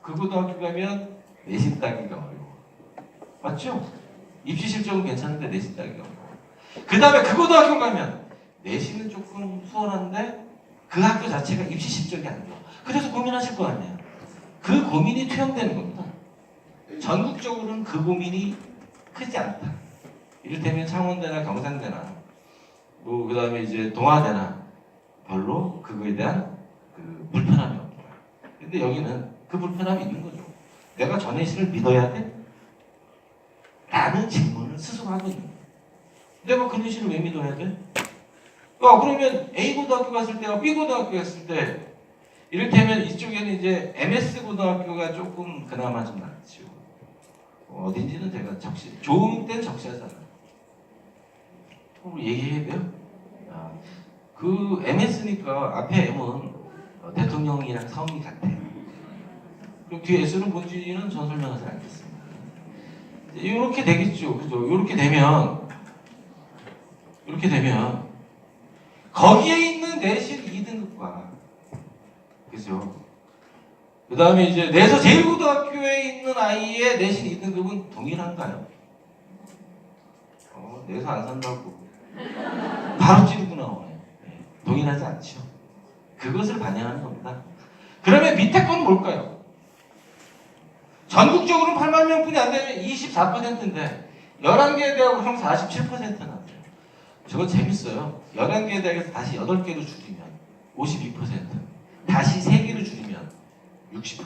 그 고등학교 가면 내신 따기가 어려워. 맞죠? 입시 실적은 괜찮은데 내신 따기가 어려워. 그 다음에 그 고등학교 가면 내신은 조금 수월한데 그 학교 자체가 입시 실적이 안 좋아. 그래서 고민하실 거 아니에요. 그 고민이 투영되는 겁니다. 전국적으로는 그 고민이 크지 않다. 이를테면 창원대나 경상대나 뭐 그 다음에 이제 동아대나 별로 그거에 대한 그 불편함이 없는 거야. 근데 여기는 그 불편함이 있는 거죠. 내가 전해신을 믿어야 돼? 라는 질문을 스스로 하고 있는 거야. 내가 그 내신을 왜 믿어야 돼? 그러면 A 고등학교 갔을 때와 B 고등학교 갔을 때 이를테면 이쪽에는 이제 MS 고등학교가 조금 그나마 좀 낫죠. 어딘지는 제가 좋은 때는 적시하잖아요. 얘기해야 돼요? 그 MS니까 앞에 M은 대통령이랑 성이 같아요. 그리고 뒤에 S는 뭔지는 전 설명하지 않겠습니다. 이렇게 되겠죠. 그죠? 이렇게 되면 거기에 있는 내신 2등급과 그죠? 그 다음에 이제 내서 제1고등학교에 있는 아이의 내신 2등급은 동일한가요? 내서 안 산다고 바로 찌르고 나오네. 동일하지 않죠. 그것을 반영하는 겁니다. 그러면 밑에 건 뭘까요? 전국적으로는 8만 명뿐이 안 되면 24%인데 11개 대학으로 형 47% 나와요. 저거 재밌어요. 11개 대학에서 다시 8개로 줄이면 52%, 다시 3개로 줄이면 60%.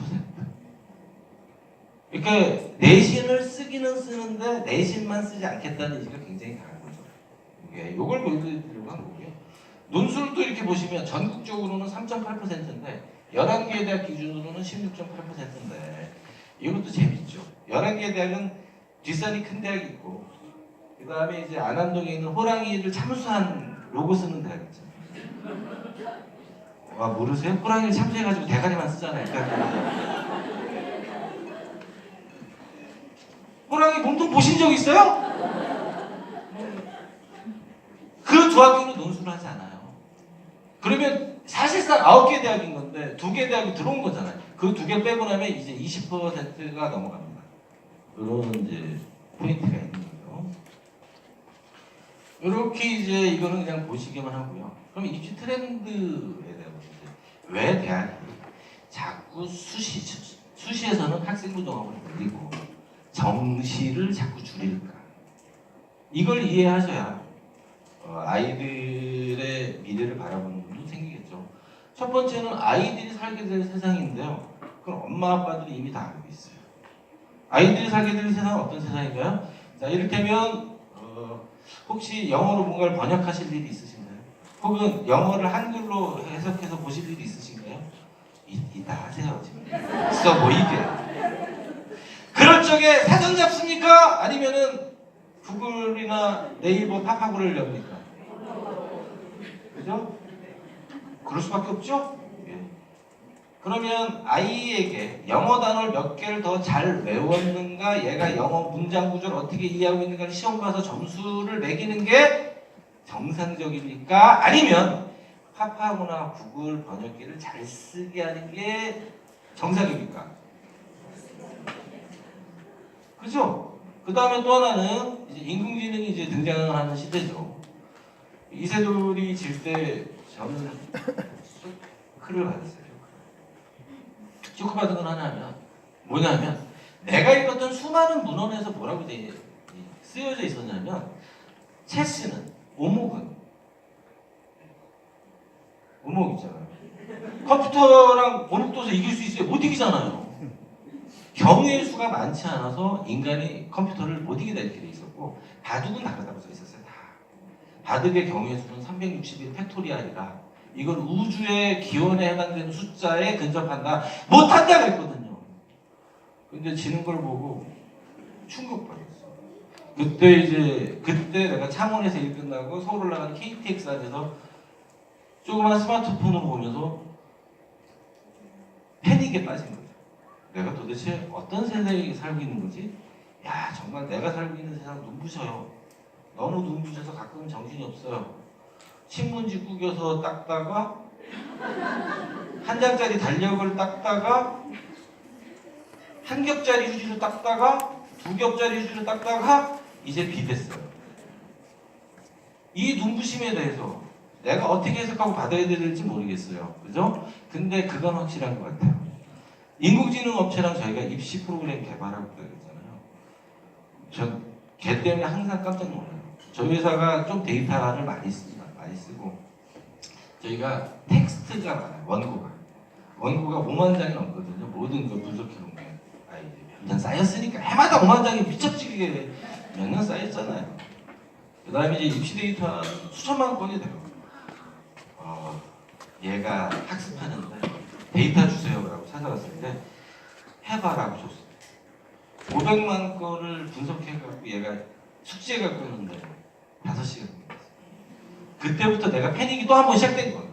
그러니까 내신을 쓰기는 쓰는데 내신만 쓰지 않겠다는 의지가 굉장히 강한 거죠. 이걸 보여드리려고 한 거고요. 논술도 이렇게 보시면 전국적으로는 3.8%인데 11개 대학 기준으로는 16.8%인데 이것도 재밌죠. 11개 대학은 뒷산이 큰 대학이 있고 그 다음에 이제 안암동에 있는 호랑이를 참수한 로고 쓰는 대학 있잖아요. 모르세요? 호랑이를 참수해가지고 대가리만 쓰잖아요. 그러니까 호랑이 몸통 보신 적 있어요? 그 두 학교는 논술을 하지 않아요. 그러면 사실상 9개 대학인 건데 2개 대학이 들어온 거잖아요. 그 2개 빼고 나면 이제 20%가 넘어갑니다. 그런 이제 포인트가 있는 거죠. 이렇게 이제 이거는 그냥 보시기만 하고요. 그럼 입시 트렌드에 대한 이제 왜 대학이 자꾸 수시에서는 학생부 종합을 늘리고 정시를 자꾸 줄일까? 이걸 이해하셔야 아이들의 미래를 바라보는 눈도 생기겠죠. 첫 번째는 아이들이 살게 될 세상인데요. 그건 엄마 아빠들이 이미 다 알고 있어요. 아이들이 살게 될 세상은 어떤 세상인가요? 자, 이를테면 혹시 영어로 뭔가를 번역하실 일이 있으신가요? 혹은 영어를 한글로 해석해서 보실 일이 있으신가요? 이따 하세요. 지금 있어 보이게. 그럴 적에 사전 잡습니까? 아니면은 구글이나 네이버 파파고를 엽니까? 그죠? 그럴 수밖에 없죠? 예. 그러면 아이에게 영어 단어를 몇 개를 더 잘 외웠는가, 얘가 영어 문장 구조를 어떻게 이해하고 있는가 시험 가서 점수를 매기는 게 정상적입니까? 아니면 파파고나 구글 번역기를 잘 쓰게 하는 게 정상입니까? 그죠? 그 다음에 또 하나는 이제 인공지능이 이제 등장하는 시대죠. 이세돌이 질 때 저는 쇼크를 받았어요. 쇼크 받은 건 하나면 뭐냐면 내가 읽었던 수많은 문헌에서 뭐라고 쓰여져 있었냐면 체스는 오목 있잖아요. 컴퓨터랑 오목도서 이길 수 있어요? 못 이기잖아요. 경우의 수가 많지 않아서 인간이 컴퓨터를 못 이기다 이렇게 돼 있었고 바둑은 다르다고 써 있었어요. 다. 바둑의 경우의 수는 361 팩토리알이라 이걸 우주의 기원에 해당되는 숫자에 근접한다. 못한다 그랬거든요. 근데 지는 걸 보고 충격받았어. 그때 내가 창원에서 일 끝나고 서울 올라간 KTX 안에서 조그만 스마트폰으로 보면서 패닉에 빠진 거예요. 내가 도대체 어떤 세상에 살고 있는 거지? 야, 정말 내가 살고 있는 세상 눈부셔요. 너무 눈부셔서 가끔 정신이 없어요. 신문지 구겨서 닦다가 한 장짜리 달력을 닦다가 한 겹짜리 휴지를 닦다가 두 겹짜리 휴지를 닦다가 이제 B 됐어요. 이 눈부심에 대해서 내가 어떻게 해석하고 받아야 될지 모르겠어요. 그죠? 근데 그건 확실한 것 같아요. 인공지능 업체랑 저희가 입시 프로그램 개발하고 그러잖아요. 걔 때문에 항상 깜짝 놀라요. 저희 회사가 좀 데이터를 많이 씁니다. 많이 쓰고 저희가 텍스트가 많아요. 원고가 5만 장이 넘거든요. 모든 걸 분석해 놓은 게. 몇 년 쌓였으니까 해마다 5만 장이 미쳤지게 몇 년 쌓였잖아요. 그 다음에 이제 입시 데이터 수천만 건이 돼요. 얘가 학습하는데 데이터 주세요라고 찾아왔을 때 해봐라고 줬어요. 500만 건을 분석해갖고 얘가 숙제해갖고 했는데 5시간 걸렸어요. 그때부터 내가 패닉이 또 한 번 시작된 거예요.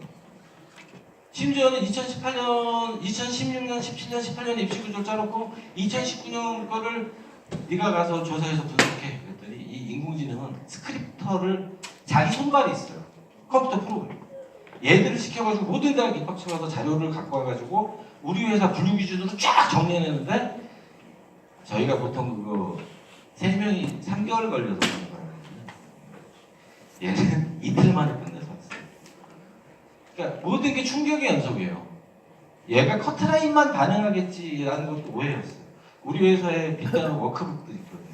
심지어는 2016년, 17년, 18년 입시 구조를 짜놓고 2019년 거를 네가 가서 조사해서 분석해. 그랬더니 이 인공지능은 스크립터를 자기 손발이 있어요. 컴퓨터 프로그램. 얘들을 시켜가지고 모든 대학 입학처 가서 자료를 갖고 와가지고 우리 회사 분류 기준으로 쫙 정리해내는데 저희가 보통 그거 3명이 3개월 걸려서 하는 거거든요. 얘는 이틀 만에 끝내서 왔어요. 그러니까 모든 게 충격의 연속이에요. 얘가 커트라인만 반응하겠지라는 것도 오해였어요. 우리 회사에 빗다는 워크북도 있거든요.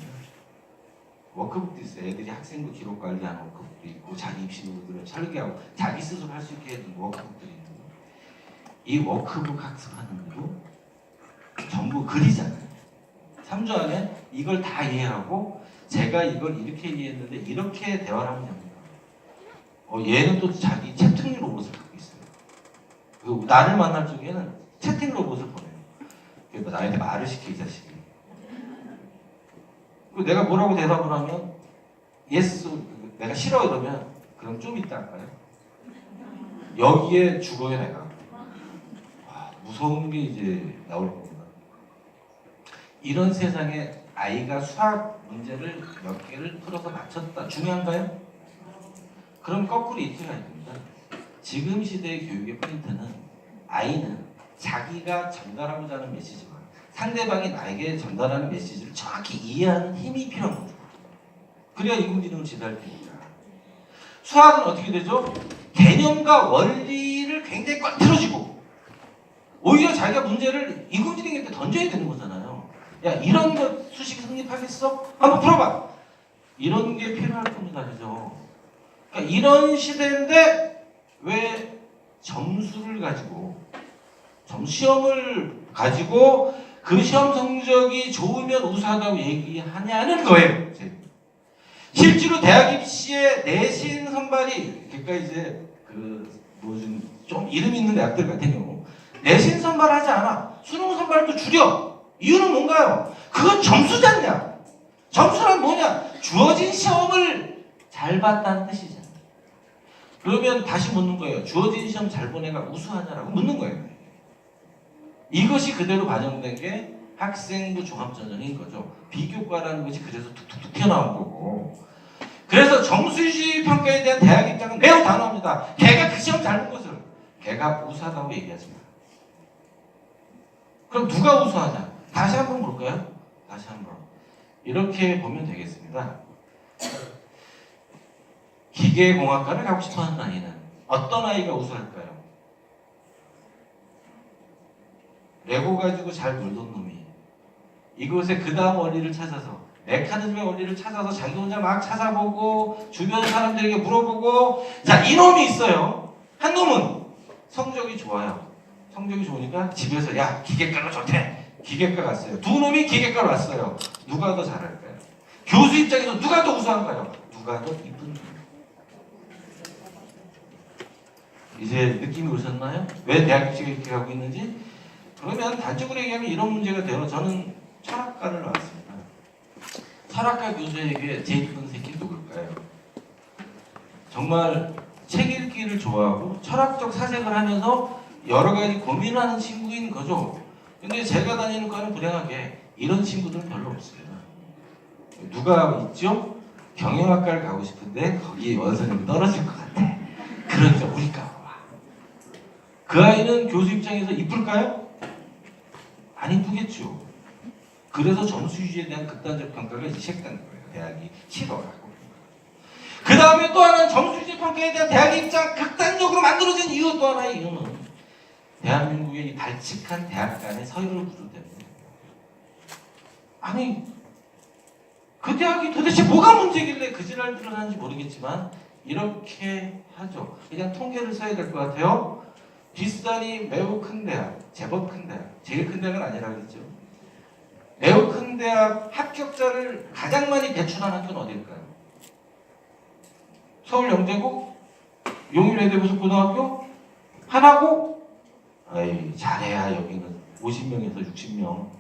워크북도 있어요. 애들이 학생부 기록 관리하는 워크북도 있고 자기 입시 노트를 설계하고 자기 스스로 할 수 있게 해준 워크북들이 있는데 이 워크북 학습하는데도 전부 글이잖아요. 3주 안에 이걸 다 이해하고 제가 이걸 이렇게 이해했는데 이렇게 대화를 하면 됩니다. 얘는 또 자기 채팅 로봇을 갖고 있어요. 그리고 나를 만날 적에는 채팅 로봇을 보내요. 그래서 나한테 말을 시켜 이 자식이. 그리고 내가 뭐라고 대답을 하면 예스, 내가 싫어 이러면 그럼 좀 이따 할까요? 여기에 죽어요 내가. 무서운 게 이제 나올 겁니다. 이런 세상에 아이가 수학 문제를 몇 개를 풀어서 맞췄다. 중요한가요? 그럼 거꾸로 이해가 됩니다. 지금 시대의 교육의 포인트는 아이는 자기가 전달하고자 하는 메시지와 상대방이 나에게 전달하는 메시지를 정확히 이해하는 힘이 필요한 거죠. 그래야 인공지능을 지도할 테니까. 수학은 어떻게 되죠? 개념과 원리를 굉장히 꽉 틀어지고 오히려 자기가 문제를 인공지능한테 던져야 되는 거잖아요. 야, 이런 거 수식 성립하겠어? 한번 풀어봐. 이런 게 필요할 겁니다. 그죠? 그러니까 이런 시대인데 왜 점수를 가지고 시험을 가지고 그 시험 성적이 좋으면 우수하다고 얘기하냐는 거예요. 실제로 대학 입시의 내신 선발이 그러니까 이제 좀 이름 있는 대학들 같은 경우 내신 선발하지 않아. 수능 선발도 줄여. 이유는 뭔가요? 그건 점수잖냐? 점수란 뭐냐? 주어진 시험을 잘 봤다는 뜻이잖아. 그러면 다시 묻는 거예요. 주어진 시험 잘 본 애가 우수하냐라고 묻는 거예요. 이것이 그대로 반영된 게 학생부 종합전형인 거죠. 비교과라는 것이 그래서 툭툭툭 튀어나온 거고. 그래서 점수유지 평가에 대한 대학 입장은 매우 단호합니다. 걔가 그 시험 잘 본 것을 걔가 우수하다고 얘기하지 마. 그럼 누가 우수하냐? 다시 한번 볼까요? 다시 한번. 이렇게 보면 되겠습니다. 기계공학과를 가고 싶어하는 아이는 어떤 아이가 우수할까요? 레고 가지고 잘 놀던 놈이 이곳에 그 다음 원리를 찾아서 메커니즘의 원리를 찾아서 자기 혼자 막 찾아보고 주변 사람들에게 물어보고 자, 이놈이 있어요. 한 놈은 성적이 좋아요. 성적이 좋으니까 집에서 야, 기계과로 좋대. 기계과 갔어요. 두 놈이 기계과로 왔어요. 누가 더 잘할까요? 교수 입장에서 누가 더 우수한가요? 누가 더 이쁜 거예요? 이제 느낌이 오셨나요? 왜 대학 입시가 이렇게 가고 있는지? 그러면 단적으로 얘기하면 이런 문제가 돼요. 저는 철학과를 나왔습니다. 철학과 교수에게 제 이쁜 새끼 누굴까요? 정말 책 읽기를 좋아하고 철학적 사색을 하면서 여러 가지 고민하는 친구인 거죠. 근데 제가 다니는 과는 불행하게 이런 친구들은 별로 없습니다. 누가 있죠? 경영학과를 가고 싶은데 거기 원서는 떨어질 것 같아. 그러니까 우리 과로 와. 그 아이는 교수 입장에서 이쁠까요? 안 이쁘겠죠. 그래서 점수 유지에 대한 극단적 평가가 이제 시작된 거예요. 대학이 싫어라고. 그 다음에 또 하나는 점수 유지 평가에 대한 대학의 입장 극단적으로 만들어진 이유 또 하나의 이유는 대한민국의 이 발칙한 대학 간의 서열 구조 때문에. 아니 그 대학이 도대체 뭐가 문제길래 그 지랄들을 하는지 모르겠지만 이렇게 하죠. 그냥 통계를 써야 될 것 같아요. 뒷산이 매우 큰 대학, 제법 큰 대학, 제일 큰 대학은 아니라겠죠. 매우 큰 대학 합격자를 가장 많이 배출한 학교는 어딜까요? 서울영재고, 용인외대부속고등학교, 하나고. 아이 잘해야 여기는 50명에서 60명.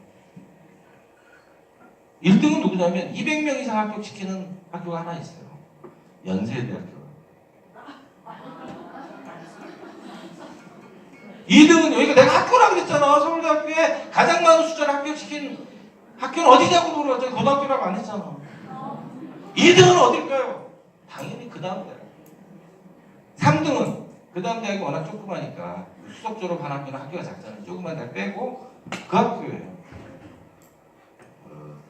1등은 누구냐면 200명 이상 합격시키는 학교가 하나 있어요. 연세대학교. 2등은 여기가 내가 학교라고 그랬잖아. 서울대학교에 가장 많은 숫자를 합격시킨 학교는 어디냐고 물어봤죠. 고등학교라고 안 했잖아. 2등은 어딜까요? 당연히 그 다음 대학. 3등은 그 다음 대학이 워낙 조그마니까 수석 졸업한 학교는 학교가 작잖아요. 조그만 대학 빼고 그 학교예요.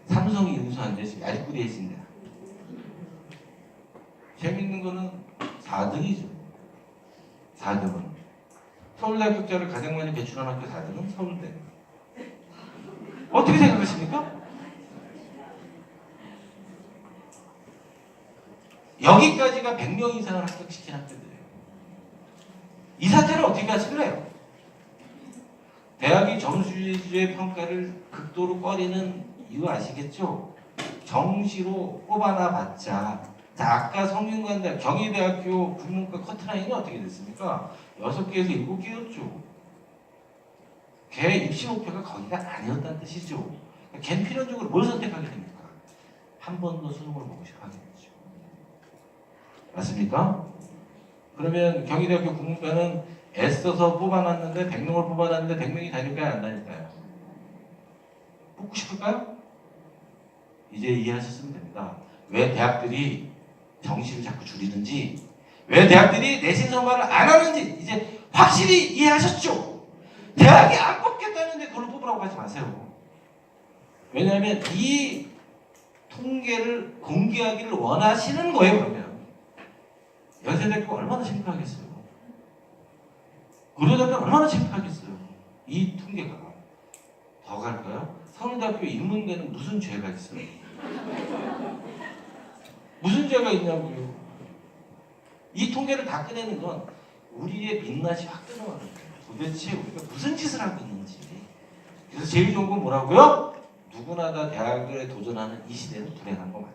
삼성이 인수한데 지금 아직도 돼 있습니다. 재밌는 거는 4등이죠. 4등은 서울대 합격자를 가장 많이 배출한 학교 4등은 서울대. 어떻게 생각하십니까? 여기까지가 100명 이상을 합격시킨 학교들이에요. 이 사태를 어떻게 하실래요? 대학이 점수주의 평가를 극도로 꺼리는 이유 아시겠죠? 정시로 뽑아놔 봤자. 자, 아까 성균관대 경희대학교 국문과 커트라인이 어떻게 됐습니까? 6개에서 7개였죠. 걔 입시 목표가 거기가 아니었다는 뜻이죠. 걔는 필연적으로 뭘 선택하게 됩니까? 한 번 더 수능을 보고 싶어 하게 되죠. 맞습니까? 그러면 경희대학교 국문과는 애써서 뽑아놨는데 100명을 뽑아놨는데 100명이 다닐까요? 안 다닐까요? 뽑고 싶을까요? 이제 이해하셨으면 됩니다. 왜 대학들이 정시를 자꾸 줄이는지, 왜 대학들이 내신 선발을 안 하는지 이제 확실히 이해하셨죠? 대학이 안 뽑겠다는데 그걸 뽑으라고 하지 마세요. 왜냐하면 이 통계를 공개하기를 원하시는 거예요. 그러면 연세대학교가 얼마나 창피하겠어요. 의료대학교가 얼마나 창피하겠어요. 이 통계가 더 갈까요? 서울대학교 인문대는 무슨 죄가 있어요? 무슨 죄가 있냐고요. 이 통계를 다 꺼내는 건 우리의 민낯이 확 드러나는 거예요. 도대체 우리가 무슨 짓을 하고 있는지. 그래서 제일 좋은 건 뭐라고요? 누구나 다 대학에 도전하는 이 시대는 불행한 거 맞다.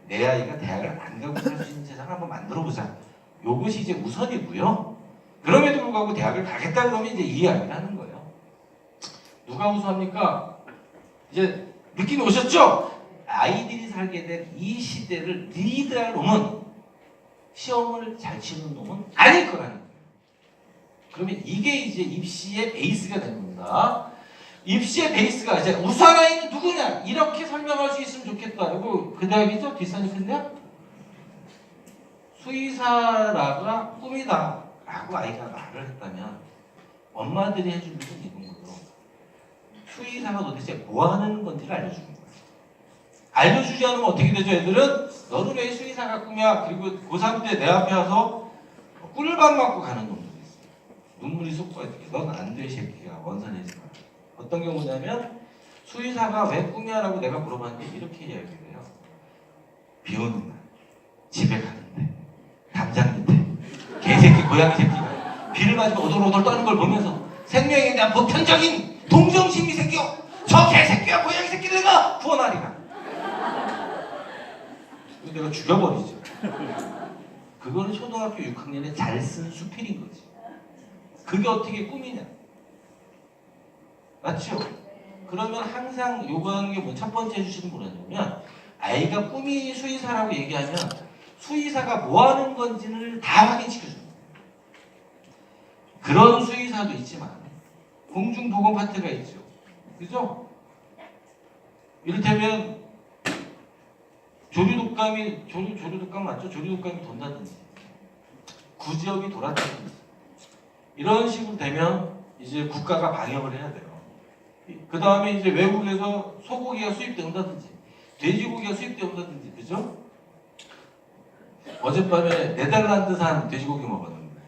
내 아이가 대학을 안 가고 살 수 있는 세상을 한번 만들어보자. 요것이 이제 우선이고요. 그럼에도 불구하고 대학을 가겠다 그러면 이제 이해하긴 하는 거예요. 누가 우수합니까? 이제 느낌이 오셨죠? 아이들이 살게 된 이 시대를 리드할 놈은 시험을 잘 치는 놈은 아닐 거라는 거예요. 그러면 이게 이제 입시의 베이스가 되는 겁니다. 입시의 베이스가 이제 우수한 아이는 누구냐? 이렇게 설명할 수 있으면 좋겠다. 이거 그 대학이죠? 뒷산이 큰 대학? 수의사라가 꿈이다 라고 아이가 말을 했다면 엄마들이 해줄 일은 이런 거죠. 수의사가 도대체 뭐 하는 건지를 알려주는 거예요. 알려주지 않으면 어떻게 되죠? 애들은 너는 왜 수의사가 꿈이야? 그리고 고3 때 내 앞에 와서 꿀밤 맞고 가는 놈들이 있어요. 눈물이 쏟고 넌 안 돼 새끼야. 원산해지 마. 어떤 경우냐면 수의사가 왜 꿈이야? 라고 내가 물어봤는데 이렇게 이야기를 해요. 비 오는 날 집에 가는데 담장 밑에 개새끼 고양이 새끼가 비를 맞고 오돌오돌 떠는 걸 보면서 생명에 대한 보편적인 동정심이 생겨. 저 개새끼야 고양이 새끼를 내가 구원하리라. 내가 죽여버리죠. 그거는 초등학교 6학년에 잘 쓴 수필인 거지. 그게 어떻게 꿈이냐? 맞죠? 그러면 항상 요구하는 게 뭐 첫 번째 해주시는 뭐냐면 아이가 꿈이 수의사라고 얘기하면 수의사가 뭐 하는 건지를 다 확인시켜줍니다. 그런 수의사도 있지만 공중보건 파트가 있죠. 그죠? 이를테면 조류독감 맞죠? 조류독감이 돈다든지 구지역이 돌았다든지 이런 식으로 되면 이제 국가가 방역을 해야 돼요. 그 다음에 이제 외국에서 소고기가 수입된다든지 돼지고기가 수입된다든지, 그죠? 어젯밤에 네덜란드산 돼지고기 먹었는데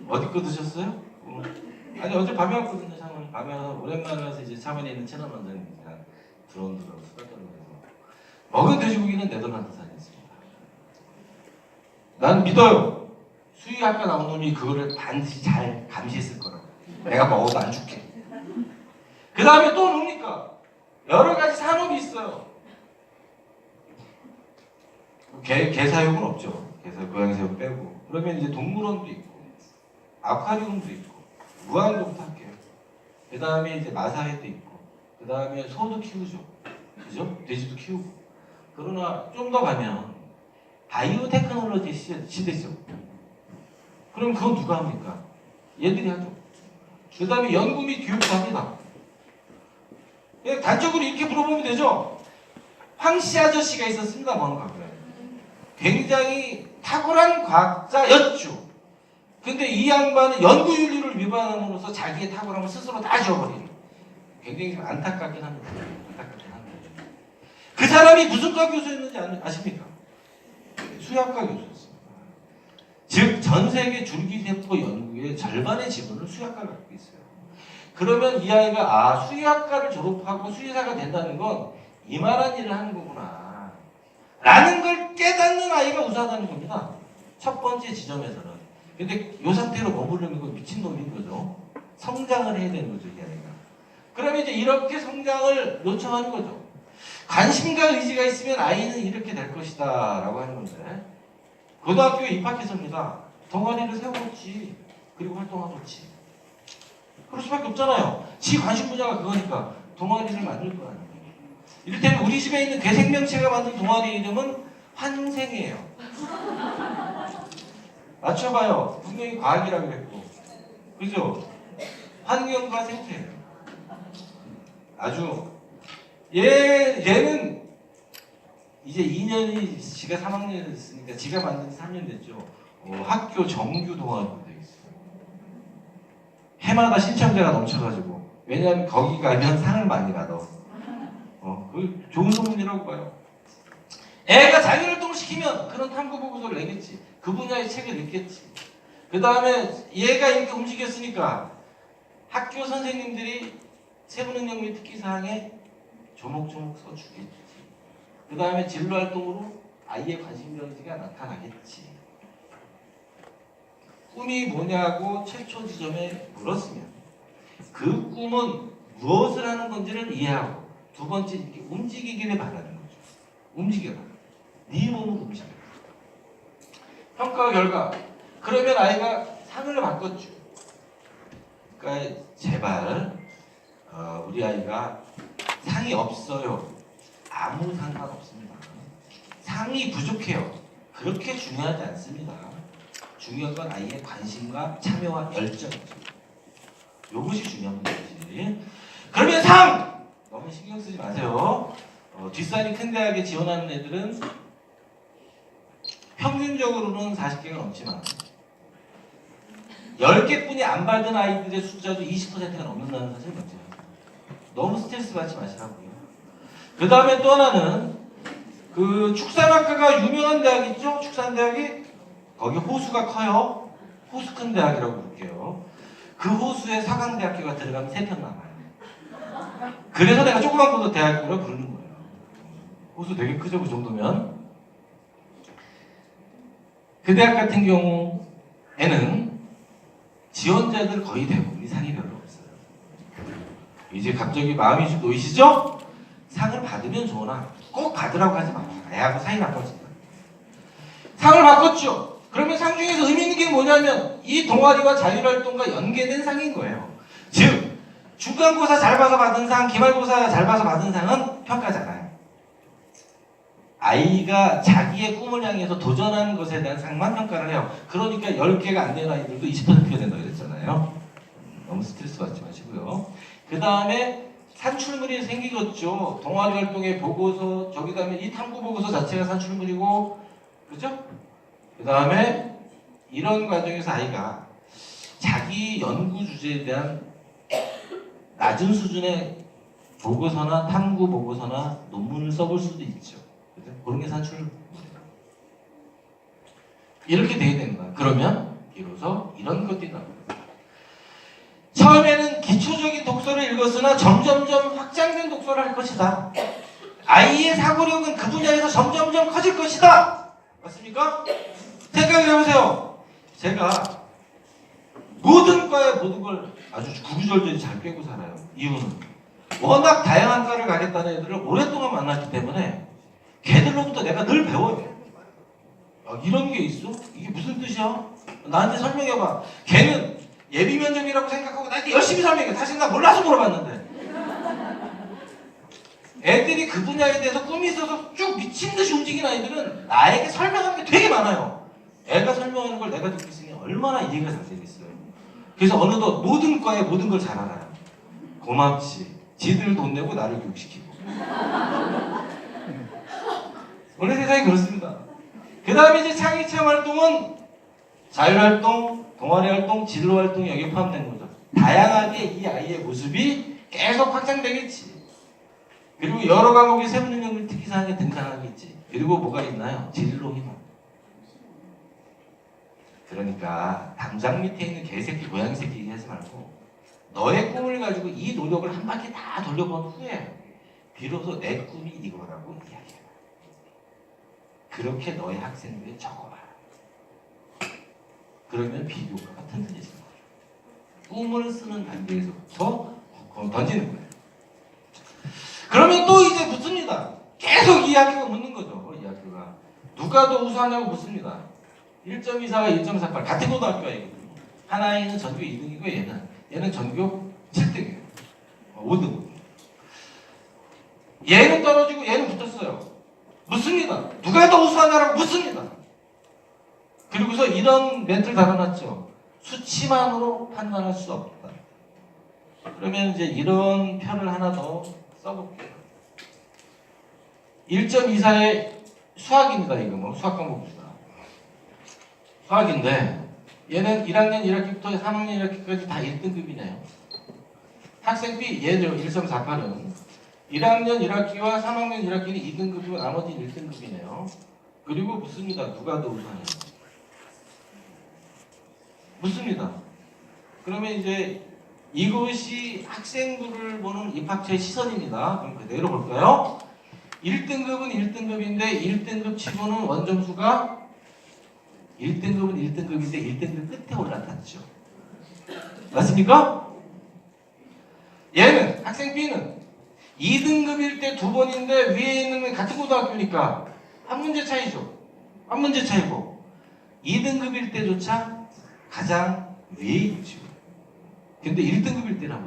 어디 거 드셨어요? 아니 어제 밤에 왔거든요. 창원에 밤에 와서 오랜만에 와서 이제 창원에 있는 친한 원장님이랑 드론들하고 수다 떨면서 먹은 돼지고기는 네덜란드산이었습니다. 난 믿어요. 수의학과 나온 놈이 그거를 반드시 잘 감시했을 거라고. 내가 먹어도 안 죽게. 그 다음에 또 뭡니까? 여러 가지 산업이 있어요. 개 사육은 없죠. 고양이 사육 빼고. 그러면 이제 동물원도 있고, 아쿠아리움도 있고, 무한동도 할게요. 그 다음에 이제 마사회도 있고, 그 다음에 소도 키우죠. 그죠? 돼지도 키우고. 그러나 좀 더 가면 바이오 테크놀로지 시대죠. 그럼 그건 누가 합니까? 얘들이 하죠. 그 다음에 연구 및 교육도 합니다. 단적으로 이렇게 물어보면 되죠. 황씨 아저씨가 있었습니다. 과거에. 굉장히 탁월한 과학자였죠. 근데 이 양반은 연구윤리를 위반함으로써 자기의 탁월함을 스스로 다 지워버리는. 굉장히 좀 안타깝긴 합니다. 그 사람이 무슨 과 교수였는지 아십니까? 수학과 교수였습니다. 즉 전 세계 줄기세포 연구의 절반의 지분을 수의학과가 갖고 있어요. 그러면 이 아이가 수의학과를 졸업하고 수의사가 된다는 건 이만한 일을 하는 거구나 라는 걸 깨닫는 아이가 우수하다는 겁니다. 첫 번째 지점에서는. 근데 이 상태로 머무르는 건 미친놈인 거죠. 성장을 해야 되는 거죠, 이 아이가. 그러면 이제 이렇게 성장을 요청하는 거죠. 관심과 의지가 있으면 아이는 이렇게 될 것이다 라고 하는 건데, 고등학교에 입학해서입니다. 동아리를 세워놓지, 그리고 활동하겠지. 그럴 수밖에 없잖아요. 지 관심 분야가 그거니까 동아리를 만들 거 아니에요. 이를테면 우리 집에 있는 괴생명체가 만든 동아리 이름은 환생이에요. 맞춰봐요. 분명히 과학이라고 했고, 그죠? 환경과 생태예요. 아주 얘는 이제 2년이 지가 3학년이 됐으니까 지가 만든 지 3년 됐죠. 학교 정규 동아리로 되어 있어요. 해마다 신청자가 넘쳐가지고, 왜냐하면 거기 가면 상을 많이 받아. 그 좋은 소문이라고 봐요. 애가 자기활동을 시키면 그런 탐구 보고서를 내겠지. 그 분야의 책을 읽겠지. 그 다음에 얘가 이렇게 움직였으니까 학교 선생님들이 세부능력 및 특기사항에 조목조목 써주겠지. 그 다음에 진로활동으로 아이의 관심병지가 나타나겠지. 꿈이 뭐냐고 최초 지점에 물었으면 그 꿈은 무엇을 하는 건지를 이해하고, 두 번째 이렇게 움직이기를 바라는 거죠. 움직여라. 네 몸을 움직여라. 평가 결과. 그러면 아이가 상을 바꿨죠. 그러니까 제발 우리 아이가 상이 없어요. 아무 상관없습니다. 상이 부족해요. 그렇게 중요하지 않습니다. 중요한 건 아이의 관심과 참여와 열정이죠. 이것이 중요한 것이지. 그러면 상! 너무 신경 쓰지 마세요. 뒷산이 큰 대학에 지원하는 애들은 평균적으로는 40개가 넘지만 10개뿐이 안 받은 아이들의 숫자도 20%가 넘는다는 사실을 먼저 너무 스트레스 받지 마시라고요. 그 다음에 또 하나는 그 축산학과가 유명한 대학 있죠? 축산대학이 거기 호수가 커요. 호수 큰 대학이라고 부를게요. 그 호수에 사강대학교가 들어가면 3편 남아요. 그래서 내가 조그만 곳도 대학교를 부르는 거예요. 호수 되게 크죠, 그 정도면. 그 대학 같은 경우에는 지원자들 거의 대부분이 상이 별로 없어요. 이제 갑자기 마음이 좀 놓이시죠? 상을 받으면 좋으나 꼭 받으라고 하지 마요. 애하고 사이 나빠진다. 상을 바꿨죠. 그러면 상 중에서 의미 있는 게 뭐냐면 이 동아리와 자율활동과 연계된 상인 거예요. 즉 중간고사 잘 봐서 받은 상, 기말고사 잘 봐서 받은 상은 평가잖아요. 아이가 자기의 꿈을 향해서 도전하는 것에 대한 상만 평가를 해요. 그러니까 10개가 안 되는 아이들도 20%가 된다고 그랬잖아요. 너무 스트레스 받지 마시고요. 그 다음에 산출물이 생기겠죠. 동아리 활동의 보고서, 저기 다음에 이 탐구 보고서 자체가 산출물이고, 그죠? 그 다음에 이런 과정에서 아이가 자기 연구 주제에 대한 낮은 수준의 보고서나 탐구 보고서나 논문을 써볼 수도 있죠. 그죠? 그런 게 산출물이에요. 이렇게 돼야 되는 거야. 그러면 비로소 이런 것들이 나옵니다. 처음에는 기초적인 독서를 읽었으나 점점점 확장된 독서를 할 것이다. 아이의 사고력은 그 분야에서 점점점 커질 것이다. 맞습니까? 생각을 해보세요. 제가 모든 과에 모든 걸 아주 구구절절히 잘 빼고 살아요. 이유는 워낙 다양한 과를 가겠다는 애들을 오랫동안 만났기 때문에 걔들로부터 내가 늘 배워요. 이런 게 있어? 이게 무슨 뜻이야? 나한테 설명해봐. 걔는 예비 면접이라고 생각하고 나한테 열심히 설명해. 사실 나 몰라서 물어봤는데. 애들이 그 분야에 대해서 꿈이 있어서 쭉 미친 듯이 움직이는 아이들은 나에게 설명하는 게 되게 많아요. 애가 설명하는 걸 내가 듣고 있으니 얼마나 이해가 잘 되겠어요. 그래서 어느덧 모든 과에 모든 걸 잘 알아요. 고맙지. 지들 돈 내고 나를 교육시키고. 원래 세상이 그렇습니다. 그 다음에 이제 창의체험 활동은 자율활동, 동아리활동, 진로활동이 여기에 포함된 거죠. 다양하게 이 아이의 모습이 계속 확장되겠지. 그리고 여러 과목의 세부 능력 특기사항에 등장하겠지. 그리고 뭐가 있나요? 진로 희망. 그러니까 담장 밑에 있는 개새끼, 고양이 새끼 얘기하지 말고 너의 꿈을 가지고 이 노력을 한 바퀴 다 돌려본 후에 비로소 내 꿈이 이거라고 이야기해봐. 그렇게 너의 학생들에 적어봐. 그러면 비교과가 튼튼해지는 거죠. 꿈을 쓰는 단계에서부터 던지는 거예요. 그러면 또 이제 묻습니다. 계속 이 학교가 묻는 거죠. 이 학교가 누가 더 우수하냐고 묻습니다. 1.24가 1.48 같은 고등학교이거든요. 하나는 전교 2등이고 얘는 전교 7등이에요. 5등. 얘는 떨어지고 얘는 붙었어요. 묻습니다. 누가 더 우수하냐라고 묻습니다. 그리고서 이런 멘트를 달아놨죠. 수치만으로 판단할 수 없다. 그러면 이제 이런 표를 하나 더 써볼게요. 1.24의 수학입니다. 이거 뭐 수학 과목입니다. 수학인데 얘는 1학년 1학기부터 3학년 1학기까지 다 1등급이네요. 학생 B 얘죠. 1.48은 1학년 1학기와 3학년 1학기는 2등급이고 나머지 1등급이네요. 그리고 묻습니다. 누가 더 우수하냐? 묻습니다. 그러면 이제 이것이 학생부를 보는 입학처의 시선입니다. 그럼 그대로 볼까요? 1등급은 1등급인데 1등급 치고는 원점수가 1등급은 1등급인데 1등급 끝에 올라탔죠. 맞습니까? 얘는 학생 B는 2등급일 때 두 번인데 위에 있는 건 같은 고등학교니까 한 문제 차이죠. 한 문제 차이고 2등급일 때조차 가장 위에 있죠. 근데 1등급일 때라고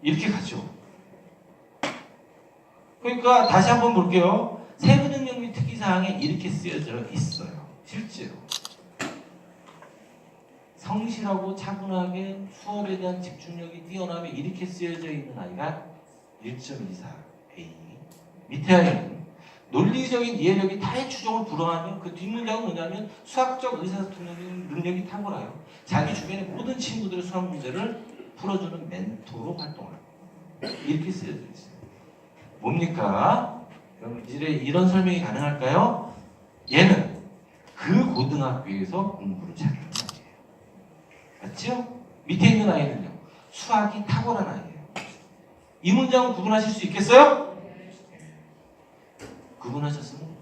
이렇게 가죠. 그러니까 다시 한번 볼게요. 세부 능력 및 특기사항에 이렇게 쓰여져 있어요. 실제로 성실하고 차분하게 수업에 대한 집중력이 뛰어나며 이렇게 쓰여져 있는 아이가 1.24A. 밑에 아이는 논리적인 이해력이 타의 추종을 불허하며 그 뒷문장은 뭐냐면 수학적 의사소통 능력이 탁월하여 자기 주변의 모든 친구들의 수학 문제를 풀어주는 멘토로 활동하고 이렇게 쓰여져 있어요. 뭡니까? 그럼 이제 이런 설명이 가능할까요? 얘는 그 고등학교에서 공부를 잘하는 아이예요. 맞죠? 밑에 있는 아이는요. 수학이 탁월한 아이예요. 이 문장은 구분하실 수 있겠어요? 구분하셨습니까?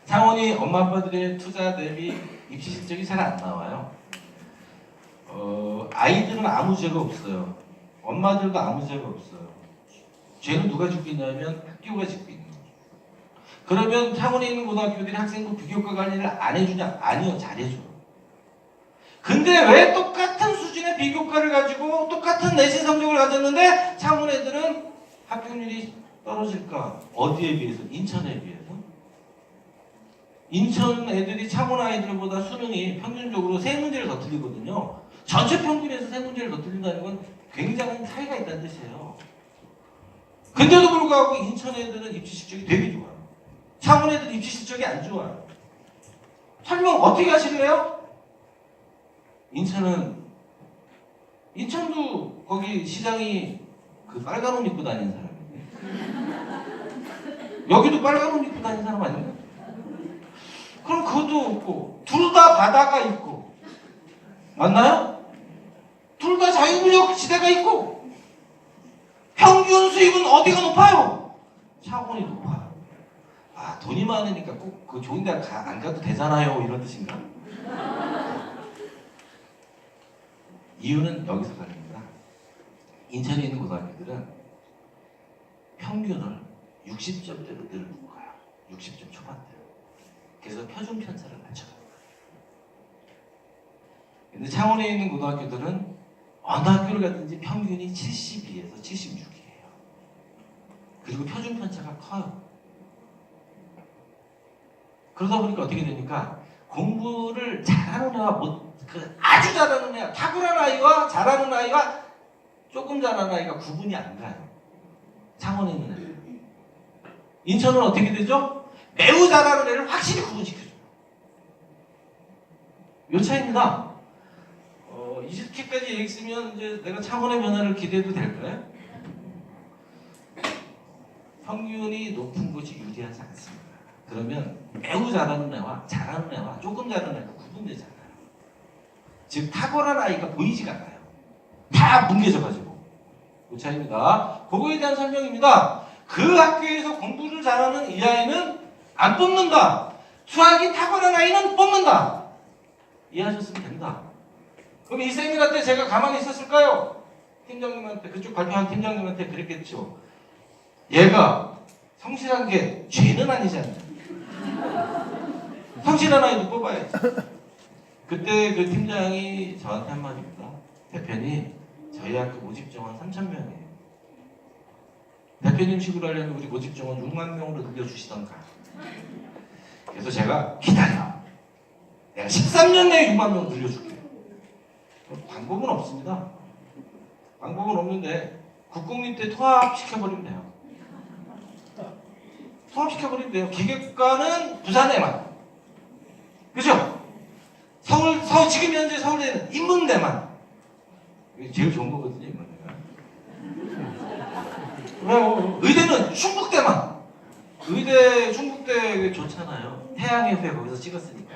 상원이 엄마 아빠들의 투자 대비 입시 실적이 잘 안 나와요. 아이들은 아무 죄가 없어요. 엄마들도 아무 죄가 없어요. 죄는 누가 짓고 있냐면 학교가 짓고 있는 거죠. 그러면 상원에 있는 고등학교들이 학생부 비교과 관리를 안 해주냐? 아니요, 잘해줘요. 근데 왜 똑같은 수준의 비교과를 가지고 똑같은 내신 성적을 가졌는데 창원 애들은 합격률이 떨어질까? 어디에 비해서? 인천에 비해서? 인천 애들이 창원 아이들보다 수능이 평균적으로 3문제를 더 틀리거든요. 전체 평균에서 3문제를 더 틀린다는 건 굉장한 차이가 있다는 뜻이에요. 근데도 불구하고 인천 애들은 입시 실적이 되게 좋아요. 창원 애들은 입시 실적이 안 좋아요. 설명 어떻게 하실래요? 인천도 거기 시장이 그 빨간 옷 입고 다니는 사람인데 여기도 빨간 옷 입고 다니는 사람 아닌가? 그럼 그것도 없고 둘 다 바다가 있고 맞나요? 둘 다 자유무역 시대가 있고 평균 수입은 어디가 높아요? 차원이 높아요. 아, 돈이 많으니까 꼭 그 좋은 데 안 가도 되잖아요 이런 뜻인가? 이유는 여기서 갈립니다. 인천에 있는 고등학교들은 평균을 60점대로 늘 묶어요. 60점 초반대로. 그래서 표준 편차를 맞춰요. 근데 창원에 있는 고등학교들은 어느 학교를 가든지 평균이 72에서 76이에요. 그리고 표준 편차가 커요. 그러다 보니까 어떻게 됩니까? 공부를 잘하는 애와 아주 잘하는 애, 탁월한 아이와 잘하는 아이와 조금 잘하는 아이가 구분이 안 가요. 창원에 있는 애들. 인천은 어떻게 되죠? 매우 잘하는 애를 확실히 구분시켜줘요. 요 차이입니다. 이렇게까지 얘기 쓰면 이제 내가 창원의 변화를 기대해도 될까요? 평균이 높은 곳이 유리하지 않습니다. 그러면 매우 잘하는 애와 잘하는 애와 조금 잘하는 애가 구분되잖아요. 즉 탁월한 아이가 보이지가 않아요. 다 뭉개져가지고. 그 차이입니다. 그거에 대한 설명입니다. 그 학교에서 공부를 잘하는 이 아이는 안 뽑는다. 수학이 탁월한 아이는 뽑는다. 이해하셨으면 됩니다. 그럼 이 세미나 때 제가 가만히 있었을까요? 팀장님한테, 그쪽 발표한 팀장님한테 그랬겠죠. 얘가 성실한 게 죄는 아니지 않냐. 성실한 아이도 뽑아야지. 그때 그 팀장이 저한테 한 말입니다. 대표님, 저희 학교 모집 정원 3,000명이에요. 대표님 식으로 하려면 우리 모집 정원 6만 명으로 늘려주시던가. 그래서 제가 기다려. 내가 13년 내에 6만 명 늘려줄게. 방법은 없습니다. 방법은 없는데 국공립 때 통합시켜버리면 돼요. 통합시켜버리면 돼요. 기계과는 부산에만. 그죠? 서울 지금 현재 서울에는 인문대만. 이게 제일 좋은 거거든요, 인문대가. 왜요? 의대는 충북대만. 의대, 충북대 좋잖아요. 태양의 후예 거기서 찍었으니까.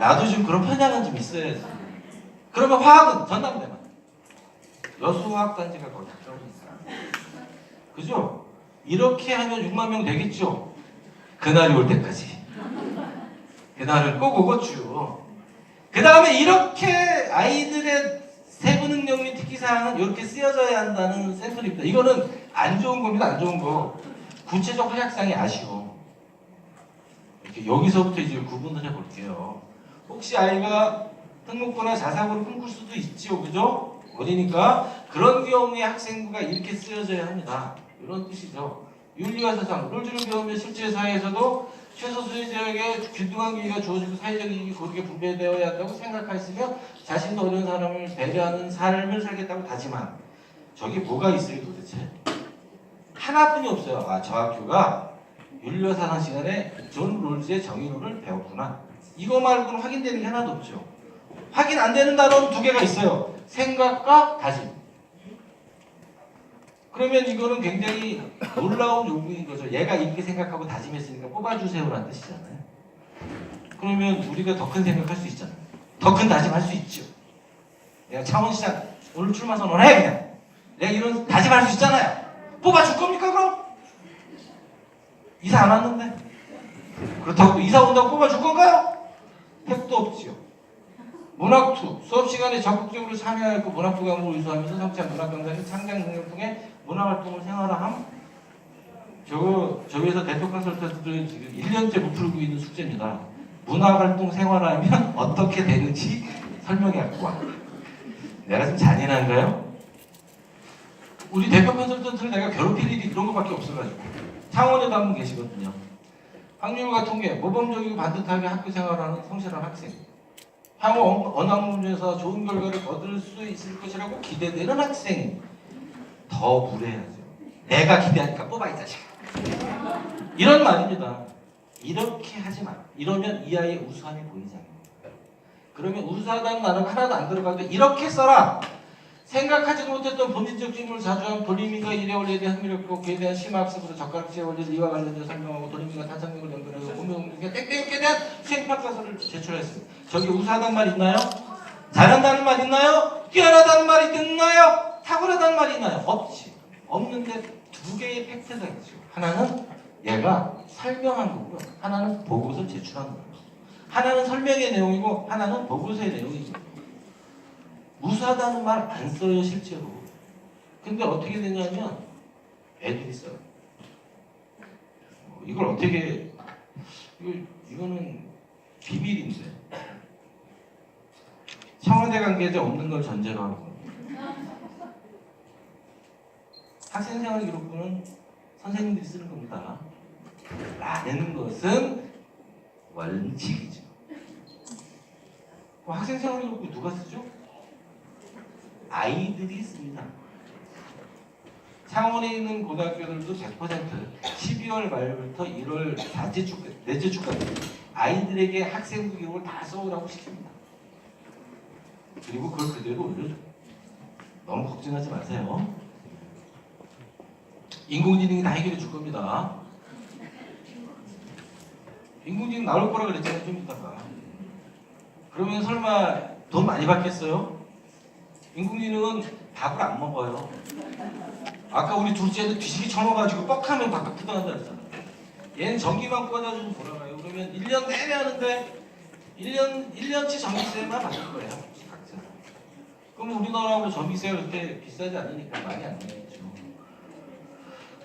나도 좀 그런 편향은 좀 있어야지. 그러면 화학은 전남대만. 여수화학단지가 거기 가까우니까. 그죠? 이렇게 하면 6만 명 되겠죠? 그날이 올 때까지. 그날을 꼭 오겠죠. 그 다음에 이렇게 아이들의 세부 능력 및 특기사항은 이렇게 쓰여져야 한다는 샘플입니다. 이거는 안 좋은 겁니다. 안 좋은 거. 구체적 활약상이 아쉬워. 이렇게 여기서부터 이제 구분을 해볼게요. 혹시 아이가 특목고나 자사고를 꿈꿀 수도 있지요. 그죠? 어리니까 그런 경우에 학생부가 이렇게 쓰여져야 합니다. 이런 뜻이죠. 윤리와 사상, 롤즈를 배우면 실제 사회에서도 최소 수혜자에게 균등한 기회가 주어지고 사회적 이익이 고르게 분배되어야 한다고 생각하시며 자신도 어려운 사람을 배려하는 삶을 살겠다고 다짐한 저게 뭐가 있어요 도대체? 하나뿐이 없어요. 아, 저 학교가 윤리와 사상 시간에 존 롤즈의 정의론을 배웠구나. 이거 말고는 확인되는 게 하나도 없죠. 확인 안 되는 단어는 두 개가 있어요. 생각과 다짐. 그러면 이거는 굉장히 놀라운 요구인 거죠. 얘가 이렇게 생각하고 다짐했으니까 뽑아주세요라는 뜻이잖아요. 그러면 우리가 더 큰 생각할 수 있잖아요. 더 큰 다짐할 수 있죠. 내가 창원시장 오늘 출마 선언해 그냥. 내가 이런 다짐할 수 있잖아요. 뽑아줄 겁니까 그럼? 이사 안 왔는데? 그렇다고 또 이사 온다고 뽑아줄 건가요? 택도 없지요. 문학투, 수업 시간에 적극적으로 참여하고 문학투 과목을 유수하면서 성취한 문학 강사의 창작 능력을 통해 문화활동을 생활화함. 저기에서 대표 컨설턴트들은 지금 1년째 못 풀고 있는 숙제입니다. 문화활동 생활화하면 어떻게 되는지 설명해 갖고 와. 내가 좀 잔인한가요? 우리 대표 컨설턴트를 내가 괴롭힐 일이 그런 것밖에 없어가지고. 창원에도 한 분 계시거든요. 확률과 통계, 모범적이고 반듯하게 학교 생활하는 성실한 학생. 향후 언어 문제에서 좋은 결과를 얻을 수 있을 것이라고 기대되는 학생. 더 무례하죠. 내가 기대하니까 뽑아 이 자식아. 이런 말입니다. 이렇게 하지 마. 이러면 이 아이의 우수함이 보이지 않는 거예요. 그러면 우수하다는 단어가 하나도 안 들어가도 이렇게 써라. 생각하지 못했던 본질적 질문을 자주 한 돌림이가 일의 원리에 대한 흥미롭고 그에 대한 심화학습으로 젓가락질의 원리를 이와 관련해서 설명하고 돌림이가 타창력을 연결하고 공명공격에 땡땡에 대한 수행평가서를 제출했습니다. 저기 우수하다는 말 있나요? 잘한다는 말 있나요? 뛰어나다는 말이 있나요? 탁월하다는 말이 있나요? 없지. 없는데 두 개의 팩트가 있죠. 하나는 얘가 설명한 거고요. 하나는 보고서 제출한 거예요. 하나는 설명의 내용이고 하나는 보고서의 내용이죠. 우수하다는 말 안 써요 실제로. 근데 어떻게 되냐면 애들이 써요. 이걸 어떻게 이거는 비밀인데 청와대 관계자 없는 걸 전제로 하는 겁니다. 학생생활 기록부는 선생님들이 쓰는 겁니다. 라는 것은 원칙이죠. 학생생활 기록부 누가 쓰죠? 아이들이 씁니다. 창원에 있는 고등학교들도 100% 12월 말부터 1월 넷째 주까지 아이들에게 학생부 기록을 다 써오라고 시킵니다. 그리고 그걸 그대로 올려줘요. 너무 걱정하지 마세요. 인공지능이 다 해결해 줄 겁니다. 인공지능 나올 거라 그랬잖아요, 좀 이따가. 그러면 설마 돈 많이 받겠어요? 인공지능은 밥을 안 먹어요. 아까 우리 둘째도 뒤지기 처먹어가지고 뻑하면 바깥 뜯어간다 그랬잖아. 얘는 전기만 꽂아주면 돌아가요. 그러면 1년 내내 하는데 1년치 전기세만 받을 거예요. 각자. 그럼 우리나라하고 전기세가 그렇게 비싸지 않으니까 많이 안 내겠죠.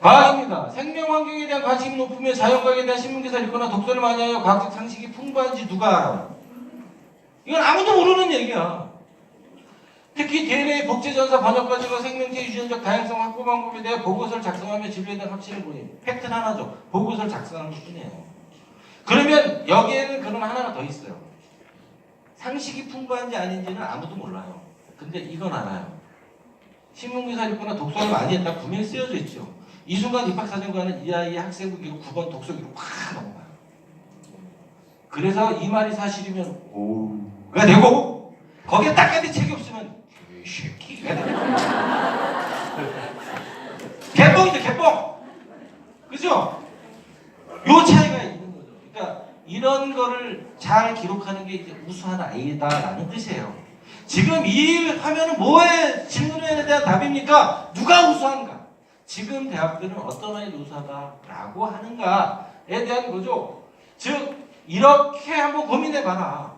과학입니다. 생명 환경에 대한 관심이 높으면 자연과학에 대한 신문기사를 읽거나 독서를 많이 하여 과학적 상식이 풍부한지 누가 알아? 이건 아무도 모르는 얘기야. 특히 DNA 복제전사 번역 과정과 생명체 유전적 다양성 확보 방법에 대해 보고서를 작성하며 진료에 대한 확신을 보임. 팩트는 하나죠. 보고서를 작성하는 것 뿐이에요. 그러면 여기에는 그런 하나가 더 있어요. 상식이 풍부한지 아닌지는 아무도 몰라요. 근데 이건 알아요. 신문기사 읽거나 독서를 많이 했다 분명히 쓰여져 있죠. 이 순간 입학사정관은 이 아이의 학생부 기록 9번 독서 기록 확 넘어가요. 그래서 이 말이 사실이면 오가 되고 거기에 딱까지 책이 없으면 개새끼가 되고 개뻥이죠 개뻥. 그죠? 요 차이가 있는 거죠. 그러니까 이런 거를 잘 기록하는 게 이제 우수한 아이다라는 뜻이에요. 지금 이 화면은 뭐에 질문에 대한 답입니까? 누가 우수한가? 지금 대학들은 어떤 아이가 우수하다라고 하는가에 대한 거죠. 즉 이렇게 한번 고민해봐라.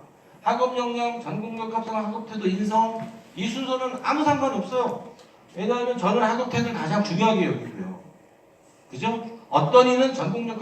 학업 역량, 전공력 합성, 학업태도, 인성 이 순서는 아무 상관이 없어요. 왜냐하면 저는 학업태도를 가장 중요하게 여기고요. 그죠? 어떤 이는 전공력과